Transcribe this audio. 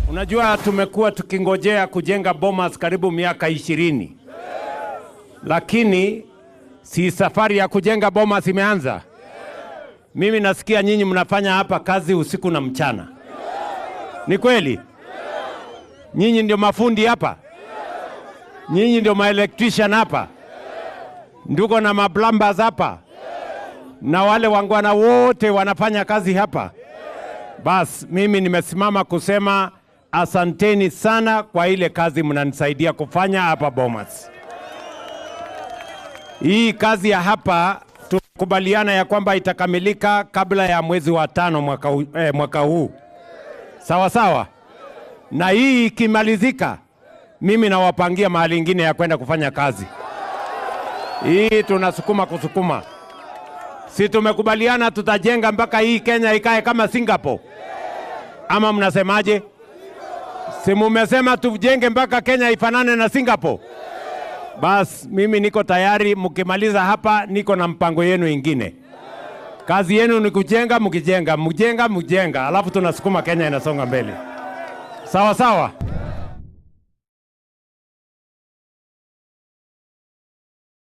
Unajua tumekuwa tukingojea kujenga Bomas karibu miaka 20. Lakini si safari ya kujenga Bomas imeanza. Mimi nasikia nyinyi mnafanya hapa kazi usiku na mchana. Ni kweli? Nyinyi ndio mafundi hapa? Nyinyi ndio maelectrician hapa? Nduko na maplumbers hapa? Na wale wangwana wote wanafanya kazi hapa? Bas, mimi nimesimama kusema asanteni sana kwa ile kazi mnanisaidia kufanya hapa Bomas. Hii kazi ya hapa tukubaliana ya kwamba itakamilika kabla ya mwezi wa 5 mwaka huu. Sawa sawa? Na hii ikimalizika, mimi nawapangia mahali ingine ya kwenda kufanya kazi. Hii kusukuma. Si tumekubaliana tutajenga mpaka hii Kenya ikae kama Singapore? Ama mnasemaje? Si mumesema tujenge mpaka Kenya ifanane na Singapore? Bas, mimi niko tayari, mkimaliza hapa niko na mpango yenu ingine. Kazi yenu ni kujenga, mkijenga, mjenga, alafu tunasukuma Kenya inasonga mbele. Sawa sawa?